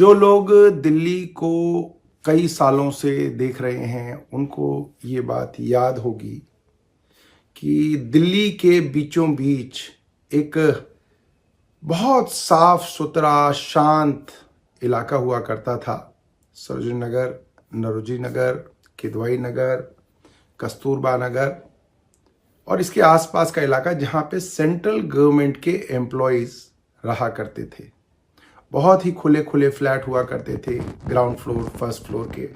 जो लोग दिल्ली को कई सालों से देख रहे हैं उनको ये बात याद होगी कि दिल्ली के बीचों बीच एक बहुत साफ सुथरा शांत इलाका हुआ करता था। सरोजिनी नगर, नरोजी नगर, किदवाई नगर, कस्तूरबा नगर और इसके आसपास का इलाका जहाँ पे सेंट्रल गवर्नमेंट के एम्प्लॉयज़ रहा करते थे। बहुत ही खुले खुले फ्लैट हुआ करते थे, ग्राउंड फ्लोर फर्स्ट फ्लोर के,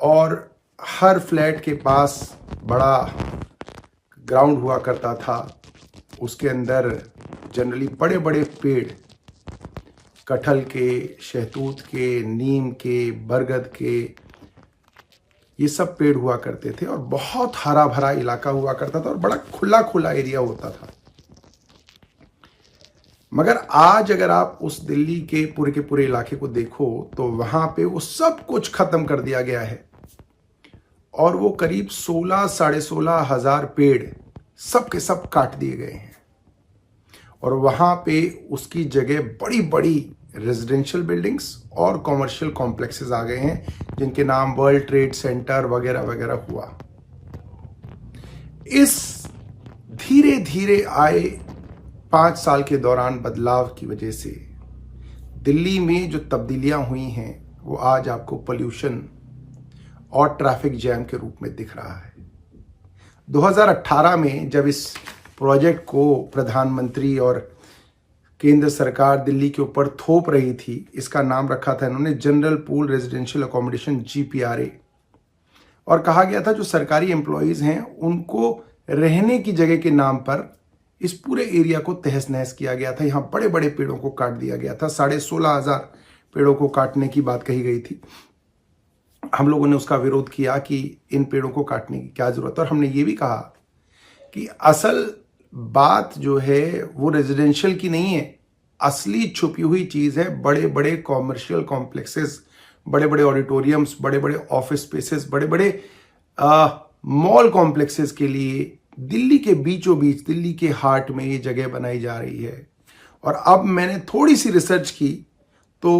और हर फ्लैट के पास बड़ा ग्राउंड हुआ करता था। उसके अंदर जनरली बड़े बड़े पेड़, कटहल के, शहतूत के, नीम के, बरगद के, ये सब पेड़ हुआ करते थे और बहुत हरा भरा इलाका हुआ करता था और बड़ा खुला खुला एरिया होता था। मगर आज अगर आप उस दिल्ली के पूरे इलाके को देखो तो वहां पे वो सब कुछ खत्म कर दिया गया है और वो करीब 16-16.5 हजार पेड़ सब के सब काट दिए गए हैं और वहां पे उसकी जगह बड़ी बड़ी रेजिडेंशियल बिल्डिंग्स और कॉमर्शियल कॉम्प्लेक्सेस आ गए हैं जिनके नाम वर्ल्ड ट्रेड सेंटर वगैरह वगैरह हुआ। इस धीरे धीरे आए 5 साल के दौरान बदलाव की वजह से दिल्ली में जो तब्दीलियां हुई हैं वो आज आपको पोल्यूशन और ट्रैफिक जैम के रूप में दिख रहा है। 2018 में जब इस प्रोजेक्ट को प्रधानमंत्री और केंद्र सरकार दिल्ली के ऊपर थोप रही थी, इसका नाम रखा था इन्होंने general pool residential accommodation GPRA, और कहा गया था जो सरकारी एम्प्लॉयज हैं उनको रहने की जगह के नाम पर इस पूरे एरिया को तहस नहस किया गया था। यहाँ बड़े बड़े पेड़ों को काट दिया गया था, 16.5 पेड़ों को काटने की बात कही गई थी। हम लोगों ने उसका विरोध किया कि इन पेड़ों को काटने की क्या जरूरत है, और हमने ये भी कहा कि असल बात जो है वो रेजिडेंशियल की नहीं है, असली छुपी हुई चीज है बड़े बड़े कॉमर्शियल कॉम्प्लेक्सेस, बड़े बड़े ऑडिटोरियम्स, बड़े बड़े ऑफिस स्पेसेस, बड़े बड़े मॉल कॉम्प्लेक्सेस के लिए दिल्ली के बीचों बीच, दिल्ली के हार्ट में ये जगह बनाई जा रही है। और अब मैंने थोड़ी सी रिसर्च की तो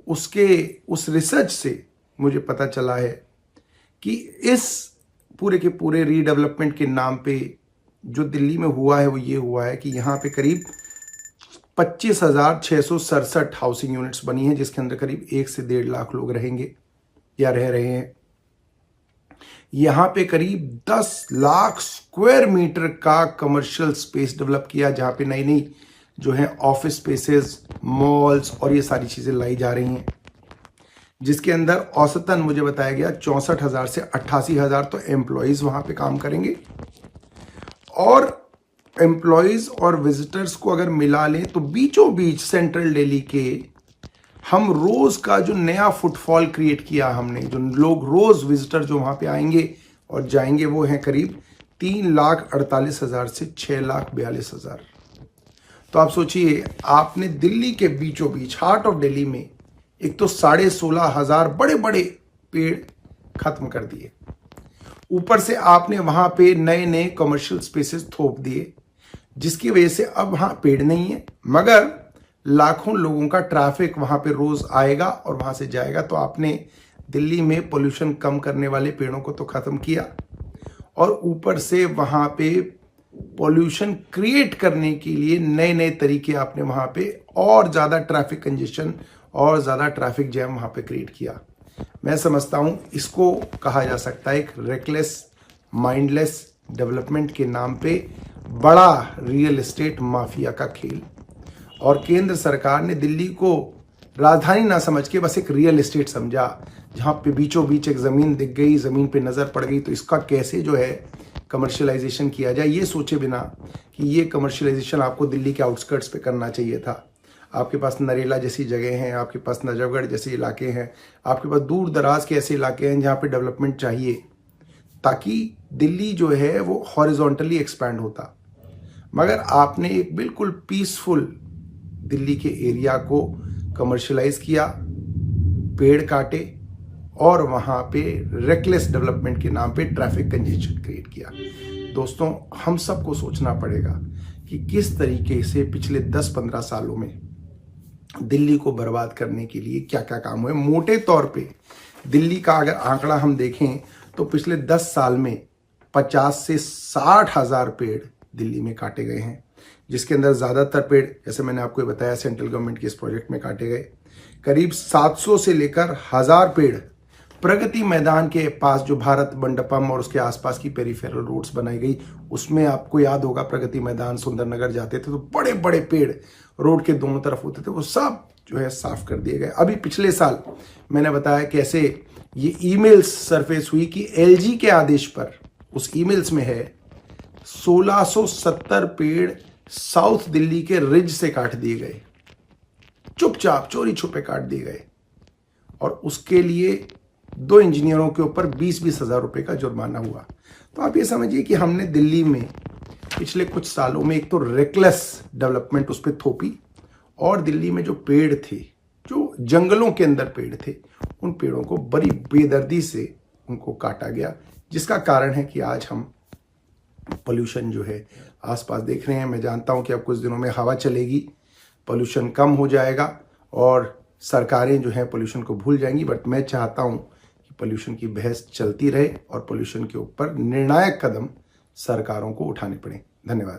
उस रिसर्च से मुझे पता चला है कि इस पूरे के पूरे रीडेवलपमेंट के नाम पे जो दिल्ली में हुआ है वो ये हुआ है कि यहाँ पे करीब 25,667 हाउसिंग यूनिट्स बनी हैं जिसके अंदर करीब 1 से 1.5 लाख लोग रहेंगे या रह रहे हैं। यहाँ पे करीब 10 लाख स्क्वायर मीटर का कमर्शियल स्पेस डेवलप किया जहाँ पे नई नई जो है ऑफिस स्पेसेस, मॉल्स और ये सारी चीज़ें लाई जा रही हैं, जिसके अंदर औसतन मुझे बताया गया 64,000 से 88,000 तो एम्प्लॉयज़ वहाँ पे काम करेंगे। और एम्प्लॉयज़ और विजिटर्स को अगर मिला लें तो बीचों बीच सेंट्रल दिल्ली के हम रोज़ का जो नया फुटफॉल क्रिएट किया हमने, जो लोग रोज़ विजिटर जो वहाँ पे आएंगे और जाएंगे वो हैं करीब 3,48,000 से 6,42,000। तो आप सोचिए, आपने दिल्ली के बीचों बीच हार्ट ऑफ दिल्ली में एक तो 16,500 बड़े बड़े पेड़ खत्म कर दिए, ऊपर से आपने वहां पे नए नए कमर्शियल स्पेसेस थोप दिए, जिसकी वजह से अब वहां पेड़ नहीं है मगर लाखों लोगों का ट्रैफिक वहां पे रोज आएगा और वहां से जाएगा। तो आपने दिल्ली में पोल्यूशन कम करने वाले पेड़ों को तो खत्म किया और ऊपर से वहां पे पोल्यूशन क्रिएट करने के लिए नए नए तरीके आपने वहां पे और ज्यादा ट्रैफिक कंजेशन और ज्यादा ट्रैफिक जैम वहां पे क्रिएट किया। मैं समझता हूं इसको कहा जा सकता है एक रेकलेस, माइंडलेस डेवलपमेंट के नाम पे बड़ा रियल एस्टेट माफिया का खेल। और केंद्र सरकार ने दिल्ली को राजधानी ना समझ के बस एक रियल एस्टेट समझा, जहां पे बीचों बीच एक जमीन दिख गई, जमीन पे नजर पड़ गई तो इसका कैसे जो है कमर्शियलाइजेशन किया जाए, ये सोचे बिना कि ये कमर्शियलाइजेशन आपको दिल्ली के आउटस्कर्ट्स पे करना चाहिए था। आपके पास नरेला जैसी जगह हैं, आपके पास नजफगढ़ जैसे इलाके हैं, आपके पास दूर दराज के ऐसे इलाके हैं जहाँ पे डेवलपमेंट चाहिए ताकि दिल्ली जो है वो हॉरिजॉन्टली एक्सपैंड होता। मगर आपने एक बिल्कुल पीसफुल दिल्ली के एरिया को कमर्शियलाइज किया, पेड़ काटे और वहाँ पे रेकलेस डेवलपमेंट के नाम पे ट्रैफिक कंजेशन क्रिएट किया। दोस्तों, हम सबको सोचना पड़ेगा कि किस तरीके से पिछले 10-15 सालों में दिल्ली को बर्बाद करने के लिए क्या क्या काम हुए। मोटे तौर पे दिल्ली का अगर आंकड़ा हम देखें तो पिछले 10 साल में 50 से 60 हजार पेड़ दिल्ली में काटे गए हैं, जिसके अंदर ज़्यादातर पेड़, जैसे मैंने आपको बताया, सेंट्रल गवर्नमेंट के इस प्रोजेक्ट में काटे गए। करीब 700 से लेकर 1000 पेड़ प्रगति मैदान के पास, जो भारत मंडपम और उसके आसपास की पेरिफेरल रोड्स बनाई गई, उसमें आपको याद होगा प्रगति मैदान सुंदरनगर जाते थे तो बड़े बड़े पेड़ रोड के दोनों तरफ होते थे, वो सब जो है साफ कर दिए गए। अभी पिछले साल मैंने बताया कैसे ये ईमेल्स सरफेस हुई कि एलजी के आदेश पर, उस ईमेल्स में है 1670 पेड़ साउथ दिल्ली के रिज से काट दिए गए, चुपचाप चोरी छुपे काट दिए गए, और उसके लिए 2 इंजीनियरों के ऊपर 20-20 हजार रुपए का जुर्माना हुआ। तो आप ये समझिए कि हमने दिल्ली में पिछले कुछ सालों में एक तो रेकलेस डेवलपमेंट उस पर थोपी, और दिल्ली में जो पेड़ थे, जो जंगलों के अंदर पेड़ थे, उन पेड़ों को बड़ी बेदर्दी से उनको काटा गया, जिसका कारण है कि आज हम पोल्यूशन जो है आसपास देख रहे हैं। मैं जानता हूं कि अब कुछ दिनों में हवा चलेगी, पोल्यूशन कम हो जाएगा और सरकारें जो है पोल्यूशन को भूल जाएंगी, बट मैं चाहता हूं कि पोल्यूशन की बहस चलती रहे और पोल्यूशन के ऊपर निर्णायक कदम सरकारों को उठाने पड़े। धन्यवाद।